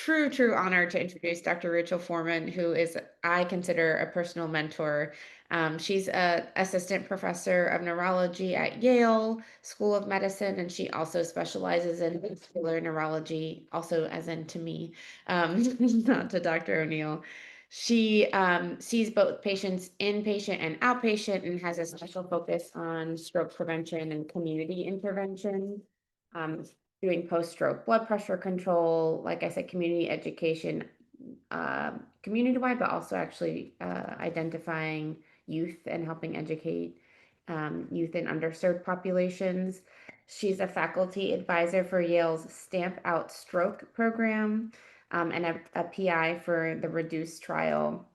true honor to introduce Dr. Rachel Forman, who is, I consider, a personal mentor. She's a assistant professor of neurology at Yale School of Medicine, and she also specializes in vascular neurology, also as in to me, not to Dr. O'Neill. She sees both patients inpatient and outpatient and has a special focus on stroke prevention and community intervention. Um, Doing post-stroke blood pressure control, like I said, community education, community-wide, but also actually identifying youth and helping educate youth in underserved populations. She's a faculty advisor for Yale's Stamp Out Stroke program, and a PI for the REDUCE trial.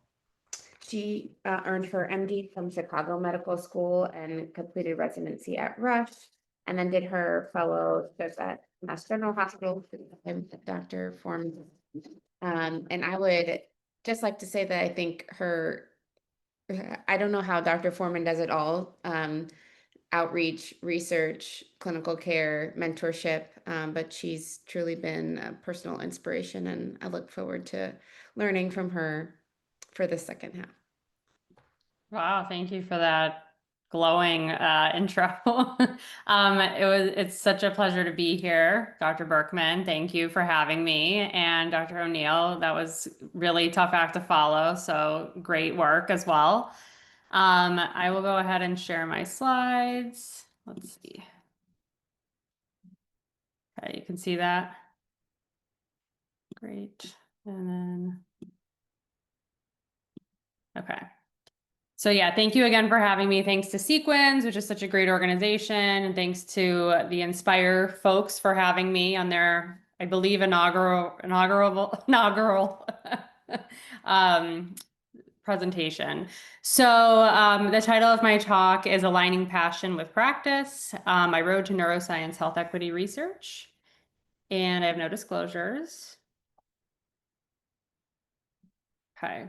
She earned her MD from Chicago Medical School and completed residency at Rush, and then did her fellowship at Mass General Hospital with Dr. Form. And I would just like to say that I think I don't know how Dr. Foreman does it all, outreach, research, clinical care, mentorship, but she's truly been a personal inspiration, and I look forward to learning from her for the second half. Wow, thank you for that glowing intro. It's such a pleasure to be here, Dr. Berkman. Thank you for having me. And Dr. O'Neill, that was really tough act to follow, so great work as well. I will go ahead and share my slides. Let's see. Okay, you can see that. Great. And then, okay. So yeah, thank you again for having me. Thanks to SEQUINS, which is such a great organization, and thanks to the Inspire folks for having me on their, I believe, inaugural presentation. So the title of my talk is Aligning Passion with Practice, My Road to Neuroscience Health Equity Research. And I have no disclosures. Okay.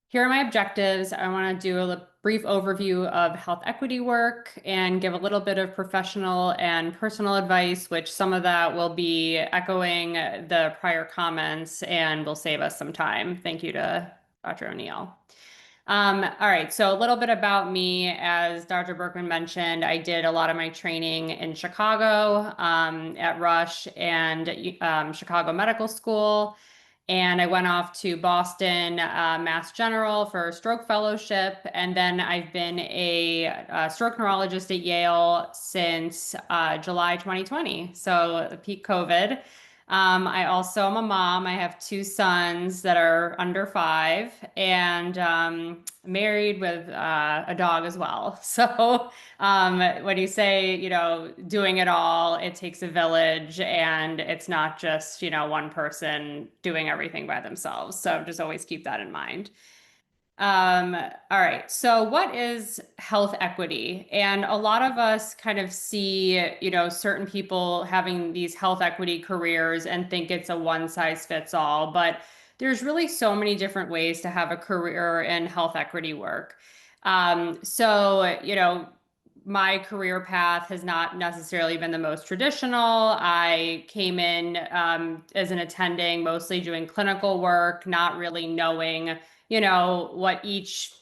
Here are my objectives. I want to do a brief overview of health equity work and give a little bit of professional and personal advice, which some of that will be echoing the prior comments and will save us some time. Thank you to Dr. O'Neill. All right, so a little bit about me. As Dr. Berkman mentioned, I did a lot of my training in Chicago at Rush and Chicago Medical School. And I went off to Boston, Mass General for a stroke fellowship. And then I've been a stroke neurologist at Yale since July 2020, so peak COVID. I also am a mom. I have two sons that are under 5 and married with a dog as well. So when you say, doing it all, it takes a village, and it's not just, one person doing everything by themselves. So just always keep that in mind. All right. So what is health equity? And a lot of us kind of see, certain people having these health equity careers and think it's a one size fits all, but there's really so many different ways to have a career in health equity work. My career path has not necessarily been the most traditional. I came in as an attending, mostly doing clinical work, not really knowing what each,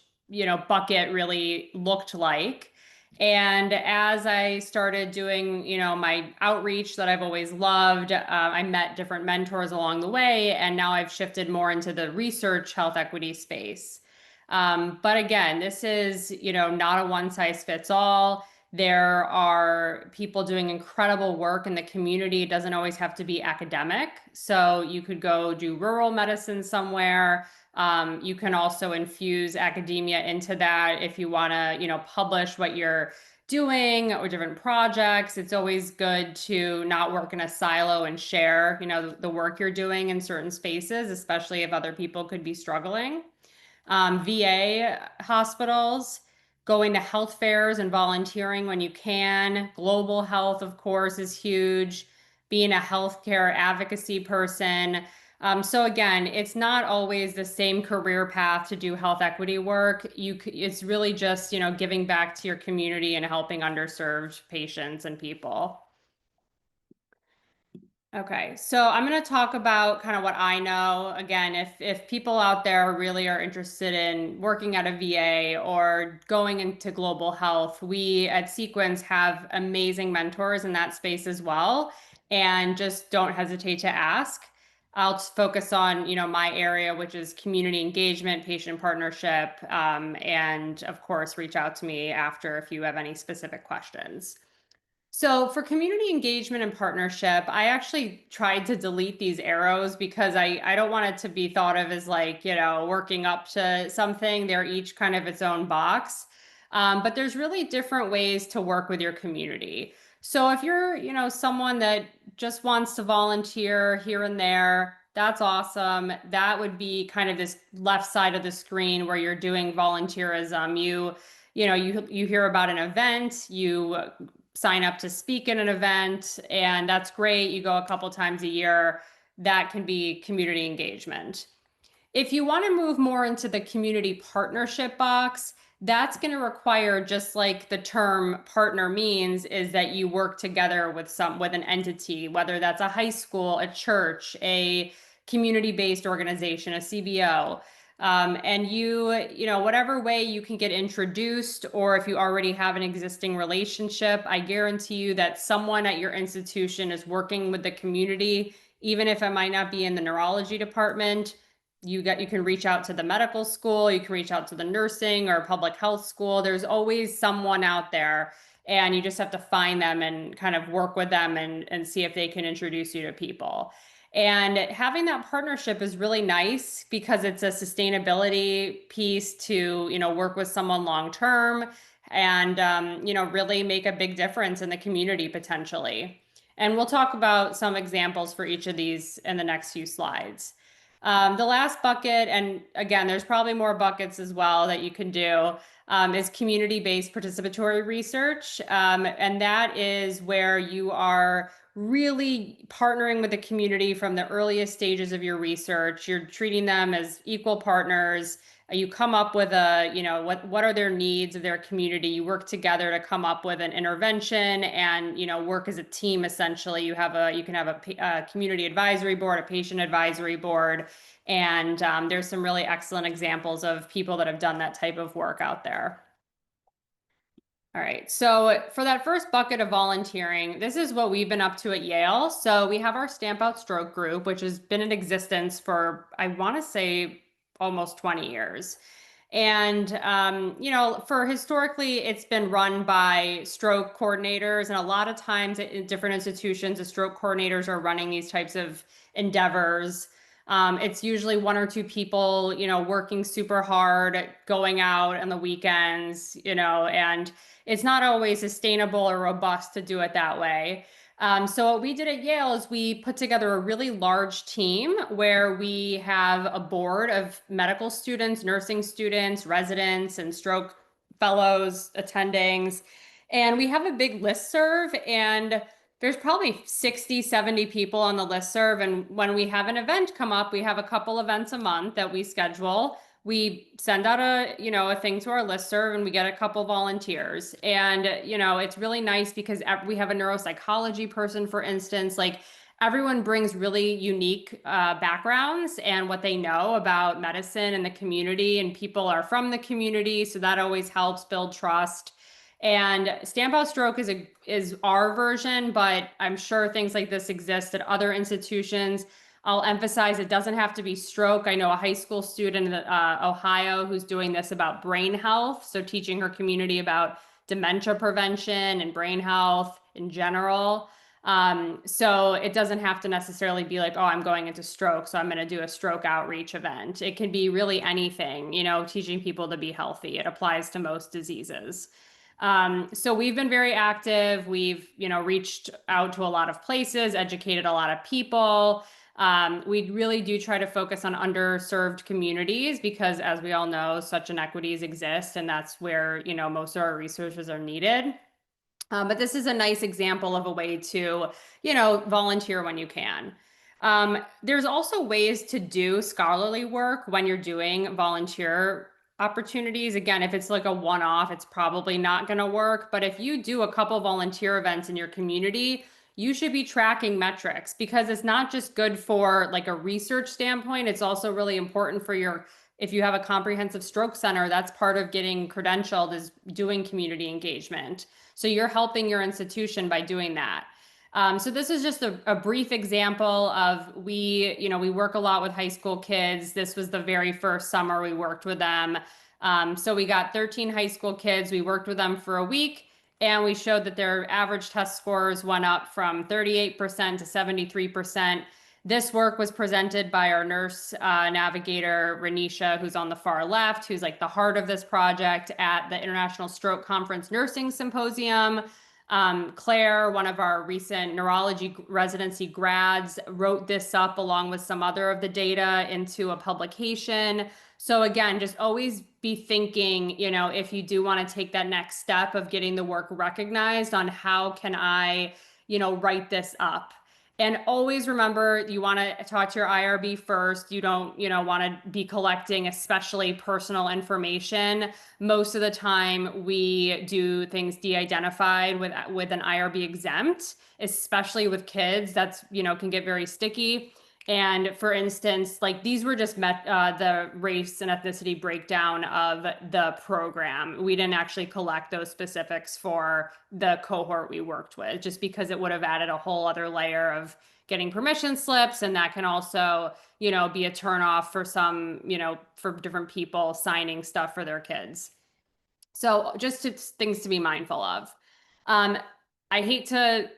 bucket really looked like. And as I started doing, my outreach that I've always loved, I met different mentors along the way, and now I've shifted more into the research health equity space. But again, this is, not a one size fits all. There are people doing incredible work in the community. It doesn't always have to be academic. So you could go do rural medicine somewhere. You can also infuse academia into that if you want to, publish what you're doing or different projects. It's always good to not work in a silo and share, the work you're doing in certain spaces, especially if other people could be struggling. VA hospitals, going to health fairs and volunteering when you can. Global health, of course, is huge. Being a healthcare advocacy person. So again, it's not always the same career path to do health equity work. It's really just, giving back to your community and helping underserved patients and people. Okay, so I'm going to talk about kind of what I know. Again, if people out there really are interested in working at a VA or going into global health, we at SEQUINS have amazing mentors in that space as well, and just don't hesitate to ask. I'll focus on, my area, which is community engagement, patient partnership, and of course, reach out to me after if you have any specific questions. So for community engagement and partnership, I actually tried to delete these arrows because I don't want it to be thought of as like, working up to something. They're each kind of its own box. But there's really different ways to work with your community. So if you're, someone that just wants to volunteer here and there, that's awesome. That would be kind of this left side of the screen where you're doing volunteerism. You hear about an event, you sign up to speak in an event, and that's great. You go a couple times a year. That can be community engagement. If you want to move more into the community partnership box, that's going to require, just like the term partner means, is that you work together with an entity, whether that's a high school, a church, a community-based organization, a CBO. And whatever way you can get introduced, or if you already have an existing relationship, I guarantee you that someone at your institution is working with the community, even if it might not be in the neurology department. You can reach out to the medical school, you can reach out to the nursing or public health school. There's always someone out there, and you just have to find them and kind of work with them and see if they can introduce you to people. And having that partnership is really nice because it's a sustainability piece to, work with someone long term and, really make a big difference in the community potentially. And we'll talk about some examples for each of these in the next few slides. The last bucket, and again, there's probably more buckets as well that you can do, is community-based participatory research. And that is where you are really partnering with the community from the earliest stages of your research. You're treating them as equal partners. You come up with what are their needs of their community. You work together to come up with an intervention and, work as a team. Essentially, you can have a community advisory board, a patient advisory board, and there's some really excellent examples of people that have done that type of work out there. All right, so for that first bucket of volunteering, this is what we've been up to at Yale. So we have our Stamp Out Stroke group, which has been in existence for, I want to say, almost 20 years. And, for historically, it's been run by stroke coordinators. And a lot of times in different institutions, the stroke coordinators are running these types of endeavors. It's usually one or two people, working super hard, going out on the weekends, and it's not always sustainable or robust to do it that way. So what we did at Yale is we put together a really large team where we have a board of medical students, nursing students, residents, and stroke fellows, attendings. And we have a big listserv, and there's probably 60, 70 people on the listserv. And when we have an event come up, we have a couple events a month that we schedule. We send out a thing to our listserv, and we get a couple volunteers. And, it's really nice because we have a neuropsychology person, for instance. Like, everyone brings really unique backgrounds and what they know about medicine and the community, and people are from the community. So that always helps build trust. And Stamp Out Stroke is our version, but I'm sure things like this exist at other institutions. I'll emphasize it doesn't have to be stroke. I know a high school student in Ohio who's doing this about brain health, so teaching her community about dementia prevention and brain health in general. So it doesn't have to necessarily be like, oh, I'm going into stroke, so I'm going to do a stroke outreach event. It can be really anything, teaching people to be healthy. It applies to most diseases. So we've been very active. We've, reached out to a lot of places, educated a lot of people. We really do try to focus on underserved communities because, as we all know, such inequities exist, and that's where, most of our resources are needed. But this is a nice example of a way to, volunteer when you can. There's also ways to do scholarly work when you're doing volunteer opportunities. Again, if it's like a one-off, it's probably not going to work. But if you do a couple volunteer events in your community, you should be tracking metrics, because it's not just good for like a research standpoint, it's also really important for your, if you have a comprehensive stroke center, that's part of getting credentialed, is doing community engagement. So you're helping your institution by doing that. So this is just a brief example of, we work a lot with high school kids. This was the very first summer we worked with them. So we got 13 high school kids. We worked with them for a week, and we showed that their average test scores went up from 38% to 73%. This work was presented by our nurse navigator, Renisha, who's on the far left, who's like the heart of this project at the International Stroke Conference Nursing Symposium. Claire, one of our recent neurology residency grads, wrote this up along with some other of the data into a publication. So again, just always be thinking, if you do want to take that next step of getting the work recognized, on how can I, write this up. And always remember, you want to talk to your IRB first. You don't, want to be collecting especially personal information. Most of the time we do things de-identified with an IRB exempt, especially with kids. That's, can get very sticky. And for instance, like these were just the race and ethnicity breakdown of the program. We didn't actually collect those specifics for the cohort we worked with, just because it would have added a whole other layer of getting permission slips. And that can also, be a turnoff for some, for different people signing stuff for their kids. So just things to be mindful of. I hate to,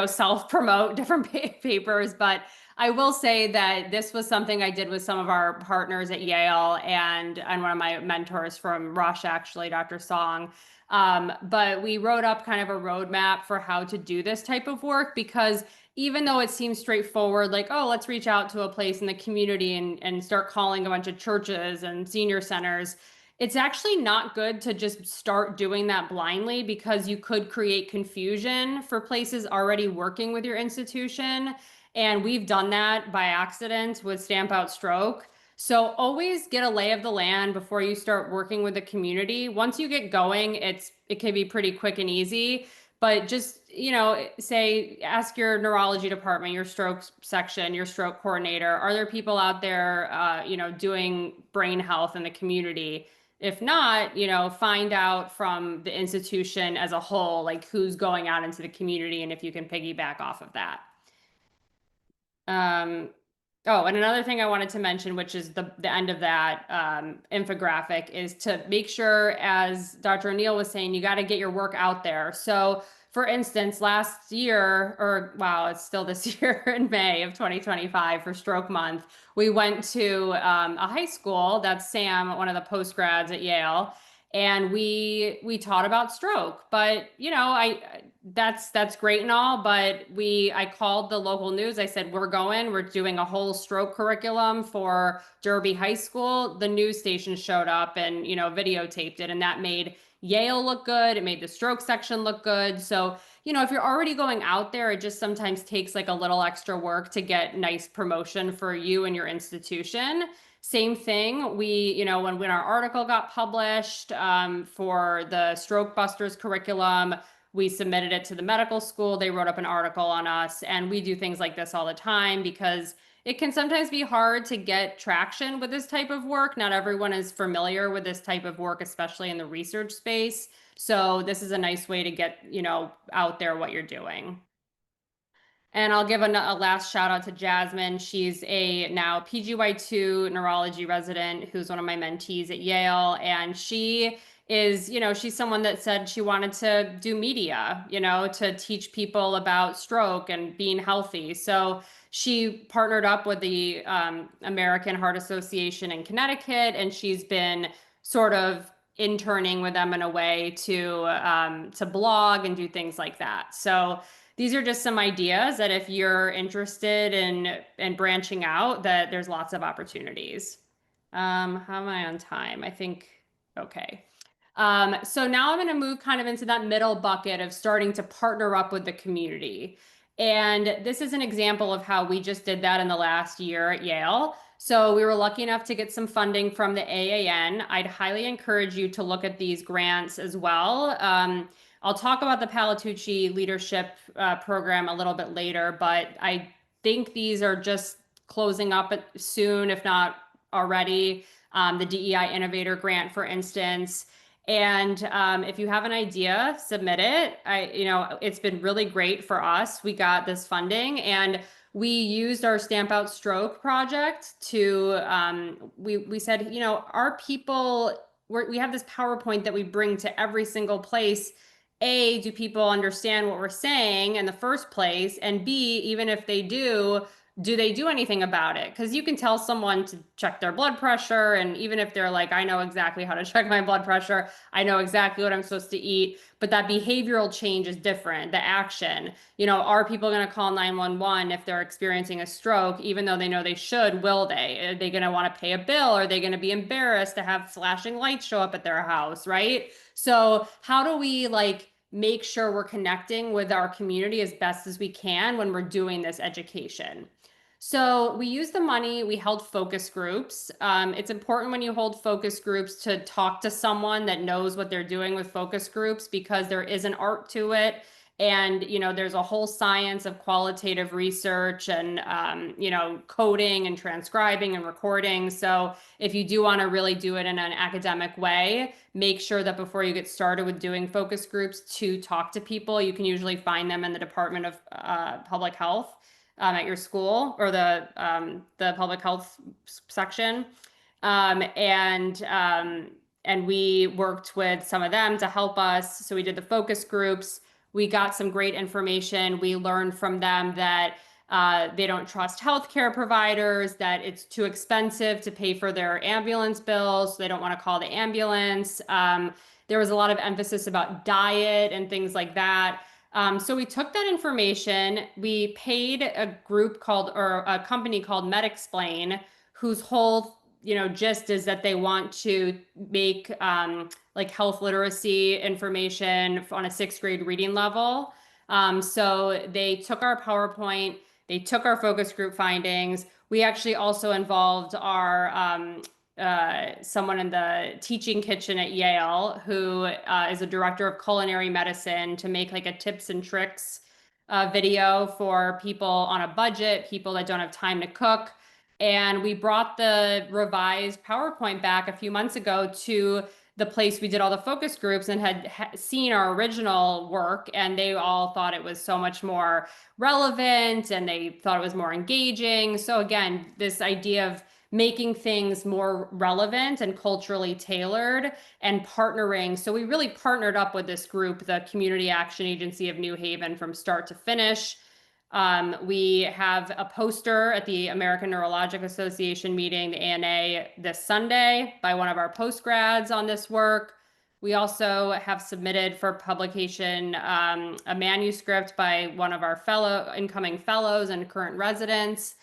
self-promote different papers, but I will say that this was something I did with some of our partners at Yale and one of my mentors from Rush, actually, Dr. Song. But we wrote up kind of a roadmap for how to do this type of work, because even though it seems straightforward, like, oh, let's reach out to a place in the community and start calling a bunch of churches and senior centers, it's actually not good to just start doing that blindly, because you could create confusion for places already working with your institution. And we've done that by accident with Stamp Out Stroke. So always get a lay of the land before you start working with the community. Once you get going, it can be pretty quick and easy. But just, ask your neurology department, your stroke section, your stroke coordinator, are there people out there, doing brain health in the community? If not, find out from the institution as a whole, like who's going out into the community and if you can piggyback off of that. Oh, and another thing I wanted to mention, which is the end of that infographic, is to make sure, as Dr. O'Neill was saying, you got to get your work out there. So for instance, last year, or wow, it's still this year in May of 2025 for Stroke Month, we went to a high school. That's Sam, one of the postgrads at Yale, and we taught about stroke. But that's great and all, but I called the local news. I said, we're doing a whole stroke curriculum for Derby High School. The news station showed up and videotaped it, and that made Yale look good. It made the stroke section look good. So if you're already going out there, it just sometimes takes like a little extra work to get nice promotion for you and your institution. Same thing, when our article got published for the Stroke Busters curriculum, we submitted it to the medical school. They wrote up an article on us, and we do things like this all the time, because it can sometimes be hard to get traction with this type of work. Not everyone is familiar with this type of work, especially in the research space. So this is a nice way to get, out there what you're doing. And I'll give a last shout out to Jasmine. She's a now PGY2 neurology resident who's one of my mentees at Yale. And she is, she's someone that said she wanted to do media, to teach people about stroke and being healthy. So she partnered up with the American Heart Association in Connecticut, and she's been sort of interning with them in a way to blog and do things like that. So these are just some ideas that if you're interested in branching out, that there's lots of opportunities. How am I on time? I think, okay. So now I'm going to move kind of into that middle bucket of starting to partner up with the community. And this is an example of how we just did that in the last year at Yale. So we were lucky enough to get some funding from the AAN. I'd highly encourage you to look at these grants as well. I'll talk about the Palatucci leadership program a little bit later, but I think these are just closing up soon, if not already. The DEI Innovator Grant, for instance. And if you have an idea, submit it. It's been really great for us. We got this funding, and we used our Stamp Out Stroke project to, we said, our people, we have this PowerPoint that we bring to every single place. A, do people understand what we're saying in the first place? And B, even if they do they do anything about it? Because you can tell someone to check their blood pressure, and even if they're like, I know exactly how to check my blood pressure, I know exactly what I'm supposed to eat, but that behavioral change is different, the action. Are people going to call 911 if they're experiencing a stroke, even though they know they should? Will they? Are they going to want to pay a bill? Are they going to be embarrassed to have flashing lights show up at their house, right? So how do we make sure we're connecting with our community as best as we can when we're doing this education? So we used the money, we held focus groups. It's important when you hold focus groups to talk to someone that knows what they're doing with focus groups, because there is an art to it. And, there's a whole science of qualitative research and, coding and transcribing and recording. So if you do want to really do it in an academic way, make sure that before you get started with doing focus groups, to talk to people. You can usually find them in the Department of Public Health at your school, or the public health section. And we worked with some of them to help us. So we did the focus groups. We got some great information. We learned from them that they don't trust healthcare providers, that it's too expensive to pay for their ambulance bills, so they don't want to call the ambulance. There was a lot of emphasis about diet and things like that. So we took that information, we paid a company called MedExplain, whose whole, gist is that they want to make health literacy information on a 6th grade reading level. So they took our PowerPoint, they took our focus group findings. We actually also involved our someone in the teaching kitchen at Yale, who is a director of culinary medicine, to make a tips and tricks video for people on a budget, people that don't have time to cook. And we brought the revised PowerPoint back a few months ago to the place we did all the focus groups, and had seen our original work, and they all thought it was so much more relevant, and they thought it was more engaging. So again, this idea of making things more relevant and culturally tailored, and partnering. So we really partnered up with this group, the Community Action Agency of New Haven, from start to finish. We have a poster at the American Neurologic Association meeting, the ANA, this Sunday, by one of our postgrads on this work. We also have submitted for publication a manuscript by one of our incoming fellows and current residents.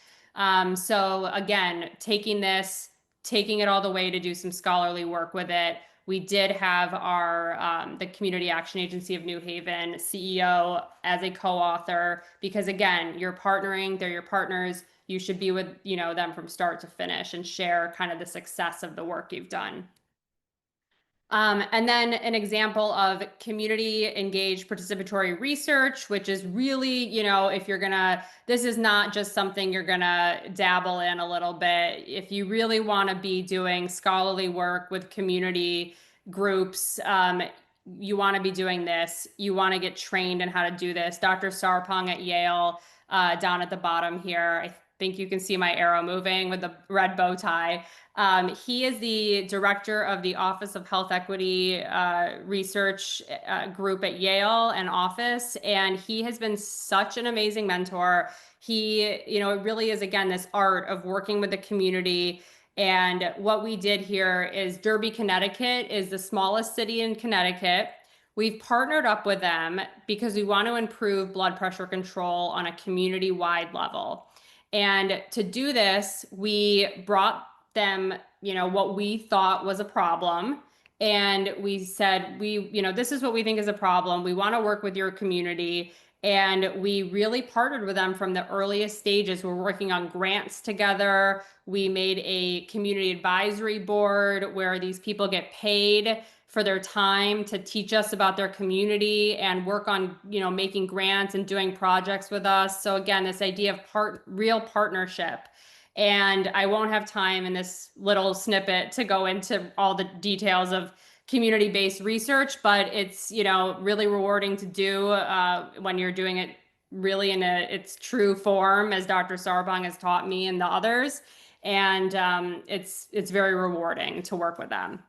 So again, taking it all the way to do some scholarly work with it. We did have the Community Action Agency of New Haven CEO as a co-author, because again, you're partnering, they're your partners. You should be with, them from start to finish, and share kind of the success of the work you've done. And then an example of community engaged participatory research, which is really, if you're this is not just something you're gonna dabble in a little bit. If you really want to be doing scholarly work with community groups, you want to be doing this. You want to get trained in how to do this. Dr. Sarpong at Yale, down at the bottom here, I think you can see my arrow moving with the red bow tie. He is the director of the Office of Health Equity Research group at Yale and office, and he has been such an amazing mentor. It really is, again, this art of working with the community. And what we did here is Derby, Connecticut is the smallest city in Connecticut. We've partnered up with them because we want to improve blood pressure control on a community-wide level. And to do this, we brought them, what we thought was a problem. And we said, this is what we think is a problem. We want to work with your community. And we really partnered with them from the earliest stages. We're working on grants together. We made a community advisory board where these people get paid for their time to teach us about their community and work on, making grants and doing projects with us. So again, this idea of real partnership. And I won't have time in this little snippet to go into all the details of community-based research, but it's, really rewarding to do when you're doing it really in its true form, as Dr. Sarbong has taught me and the others. And it's very rewarding to work with them.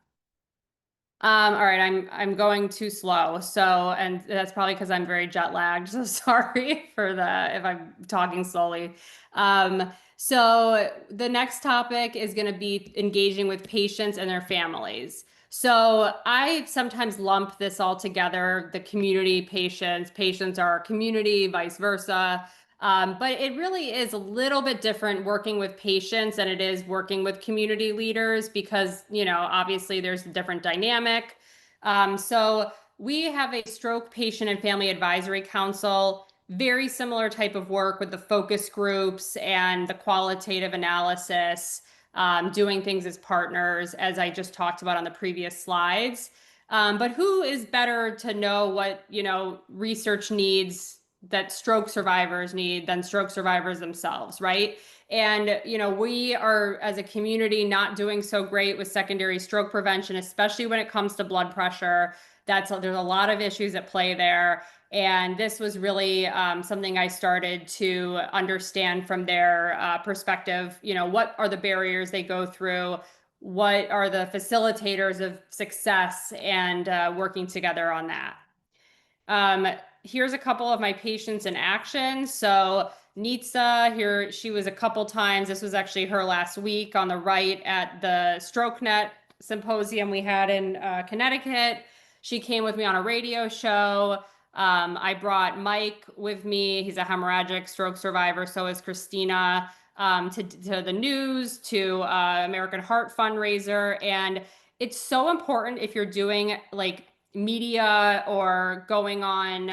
All right, I'm going too slow. So, and that's probably because I'm very jet lagged. So sorry for if I'm talking slowly. So the next topic is going to be engaging with patients and their families. So I sometimes lump this all together, the community patients are our community, vice versa. But it really is a little bit different working with patients than it is working with community leaders because, obviously there's a different dynamic. So we have a stroke patient and family advisory council, very similar type of work with the focus groups and the qualitative analysis, doing things as partners, as I just talked about on the previous slides. But who is better to know what, research needs that stroke survivors need than stroke survivors themselves, right? And, we are as a community not doing so great with secondary stroke prevention, especially when it comes to blood pressure. There's a lot of issues at play there. And this was really something I started to understand from their perspective. What are the barriers they go through? What are the facilitators of success, and working together on that. Here's a couple of my patients in action. So Nitsa here, she was a couple times. This was actually her last week on the right at the StrokeNet symposium we had in Connecticut. She came with me on a radio show. I brought Mike with me. He's a hemorrhagic stroke survivor. So is Christina, to the news, to American Heart fundraiser. And it's so important if you're doing like media or going on,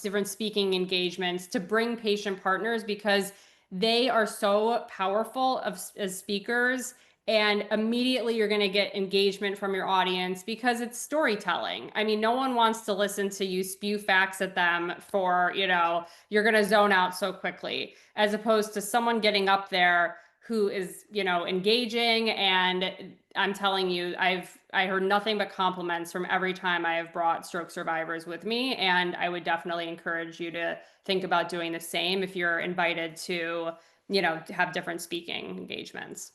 different speaking engagements to bring patient partners because they are so powerful as speakers. And immediately you're going to get engagement from your audience because it's storytelling. I mean, no one wants to listen to you spew facts at them for, you're going to zone out so quickly, as opposed to someone getting up there who is, engaging. And I'm telling you, I heard nothing but compliments from every time I have brought stroke survivors with me. And I would definitely encourage you to think about doing the same if you're invited to, have different speaking engagements.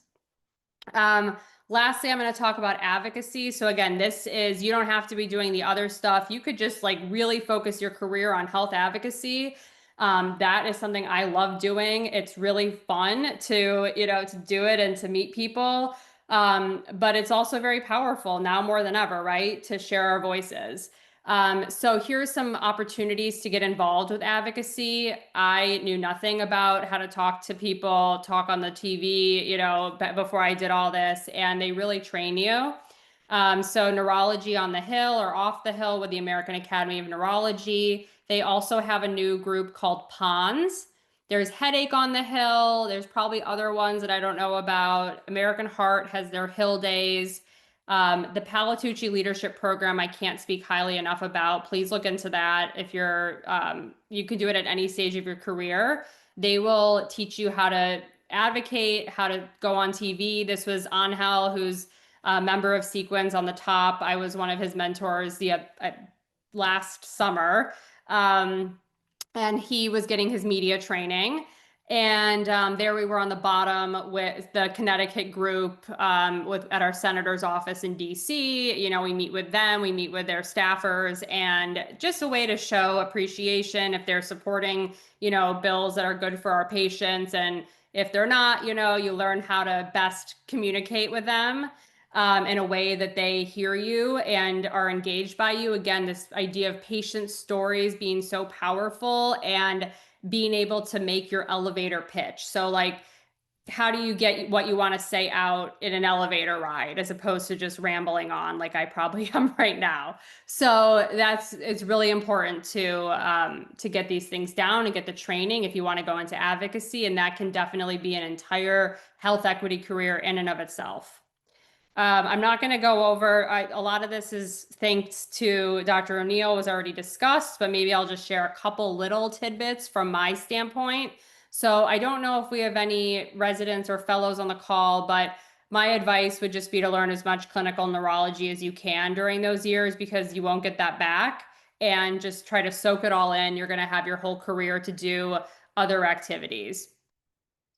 Lastly, I'm going to talk about advocacy. So again, you don't have to be doing the other stuff. You could just like really focus your career on health advocacy. That is something I love doing. It's really fun to do it and to meet people. But it's also very powerful now more than ever, right? To share our voices. So here's some opportunities to get involved with advocacy. I knew nothing about how to talk to people, talk on the TV, before I did all this, and they really train you. So Neurology on the Hill or Off the Hill with the American Academy of Neurology. They also have a new group called PONS. There's Headache on the Hill. There's probably other ones that I don't know about. American Heart has their Hill Days. The Palatucci Leadership Program, I can't speak highly enough about. Please look into that. If you can do it at any stage of your career. They will teach you how to advocate, how to go on TV. This was Angel, who's a member of SEQUINS on the top. I was one of his mentors last summer. And he was getting his media training. And there we were on the bottom with the Connecticut group at our senator's office in DC. We meet with them, we meet with their staffers, and just a way to show appreciation if they're supporting, bills that are good for our patients. And if they're not, you learn how to best communicate with them in a way that they hear you and are engaged by you. Again, this idea of patient stories being so powerful and being able to make your elevator pitch. So like, how do you get what you want to say out in an elevator ride as opposed to just rambling on like I probably am right now? So it's really important to get these things down and get the training if you want to go into advocacy. And that can definitely be an entire health equity career in and of itself. I'm not going to go over, a lot of this is thanks to Dr. O'Neill was already discussed, but maybe I'll just share a couple little tidbits from my standpoint. So I don't know if we have any residents or fellows on the call, but my advice would just be to learn as much clinical neurology as you can during those years because you won't get that back, and just try to soak it all in. You're going to have your whole career to do other activities.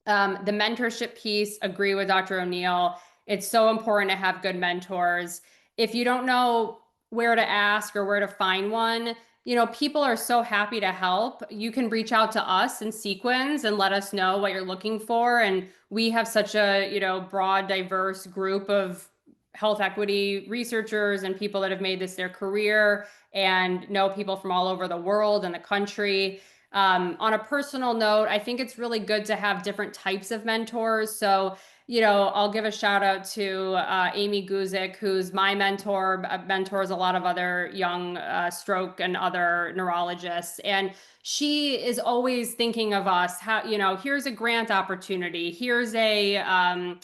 The mentorship piece, agree with Dr. O'Neill. It's so important to have good mentors. If you don't know where to ask or where to find one, people are so happy to help. You can reach out to us in SEQUINS and let us know what you're looking for. And we have such a, broad, diverse group of health equity researchers and people that have made this their career and know people from all over the world and the country. On a personal note, I think it's really good to have different types of mentors. So, I'll give a shout out to Amy Guzik, who's my mentor, mentors a lot of other young stroke and other neurologists. And she is always thinking of us, how, here's a grant opportunity, here's a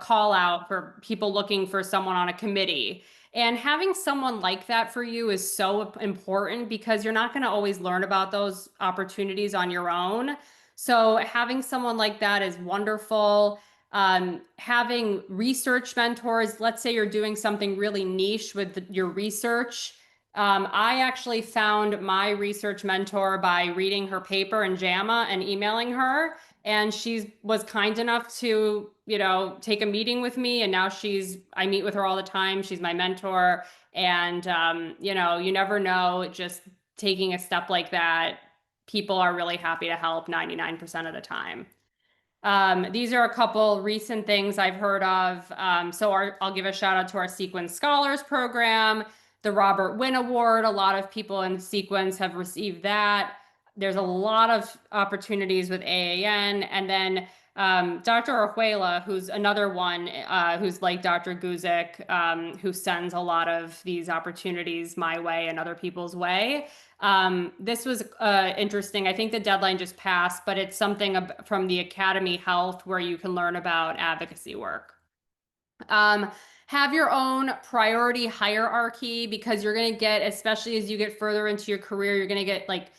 call out for people looking for someone on a committee. And having someone like that for you is so important because you're not going to always learn about those opportunities on your own. So having someone like that is wonderful. Having research mentors, let's say you're doing something really niche with your research. I actually found my research mentor by reading her paper in JAMA and emailing her. And she was kind enough to, take a meeting with me. And now I meet with her all the time. She's my mentor. And, you never know, just taking a step like that, people are really happy to help 99% of the time. These are a couple recent things I've heard of. I'll give a shout out to our SEQUINS Scholars Program, the Robert Wynn Award. A lot of people in SEQUINS have received that. There's a lot of opportunities with AAN. And then Dr. Orjuela, who's another one who's like Dr. Guzik, who sends a lot of these opportunities my way and other people's way. This was interesting. I think the deadline just passed, but it's something from the Academy Health where you can learn about advocacy work. Have your own priority hierarchy because you're going to get, especially as you get further into your career, you're going to get like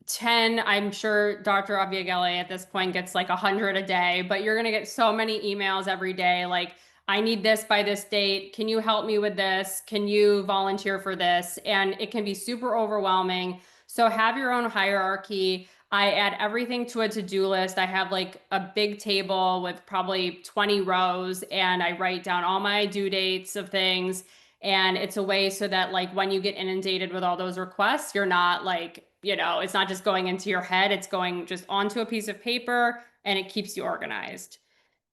10, I'm sure Dr. Abiagale at this point gets like 100 a day, but you're going to get so many emails every day. Like, I need this by this date. Can you help me with this? Can you volunteer for this? And it can be super overwhelming. So have your own hierarchy. I add everything to a to-do list. I have like a big table with probably 20 rows and I write down all my due dates of things. And it's a way so that like when you get inundated with all those requests, you're not like, it's not just going into your head, it's going just onto a piece of paper and it keeps you organized.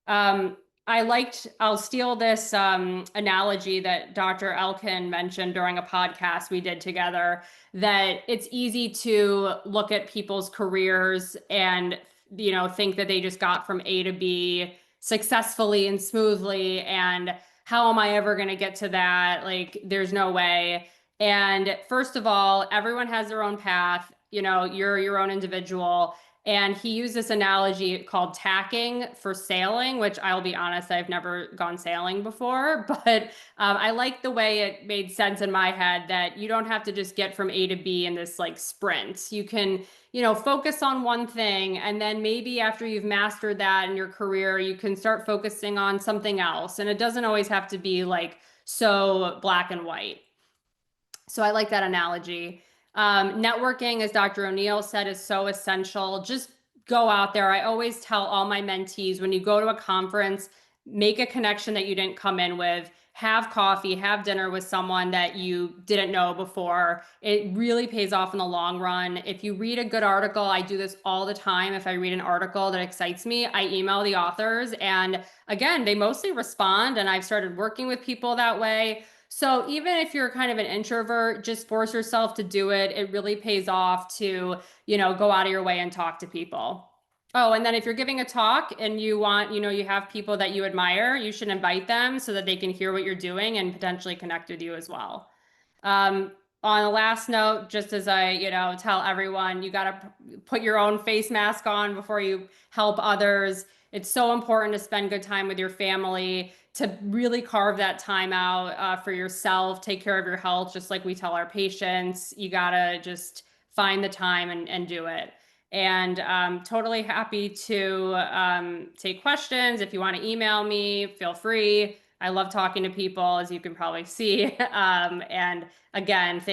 Um, I'll steal this analogy that Dr. Elkin mentioned during a podcast we did together, that it's easy to look at people's careers and, think that they just got from A to B successfully and smoothly. And how am I ever going to get to that? Like, there's no way. And first of all, everyone has their own path. You're your own individual. And he used this analogy called tacking for sailing, which I'll be honest, I've never gone sailing before, but I like the way it made sense in my head that you don't have to just get from A to B in this like sprint. You can, focus on one thing. And then maybe after you've mastered that in your career, you can start focusing on something else. And it doesn't always have to be like so black and white. So I like that analogy. Networking, as Dr. O'Neill said, is so essential. Just go out there. I always tell all my mentees, when you go to a conference, make a connection that you didn't come in with, have coffee, have dinner with someone that you didn't know before. It really pays off in the long run. If you read a good article, I do this all the time. If I read an article that excites me, I email the authors. And again, they mostly respond. And I've started working with people that way. So even if you're kind of an introvert, just force yourself to do it. It really pays off to, go out of your way and talk to people. Oh, and then if you're giving a talk and you want, you have people that you admire, you should invite them so that they can hear what you're doing and potentially connect with you as well. On a last note, just as I, tell everyone, you got to put your own face mask on before you help others. It's so important to spend good time with your family, to really carve that time out for yourself, take care of your health, just like we tell our patients. You gotta just find the time and do it. And totally happy to take questions. If you want to email me, feel free. I love talking to people, as you can probably see. And again, thank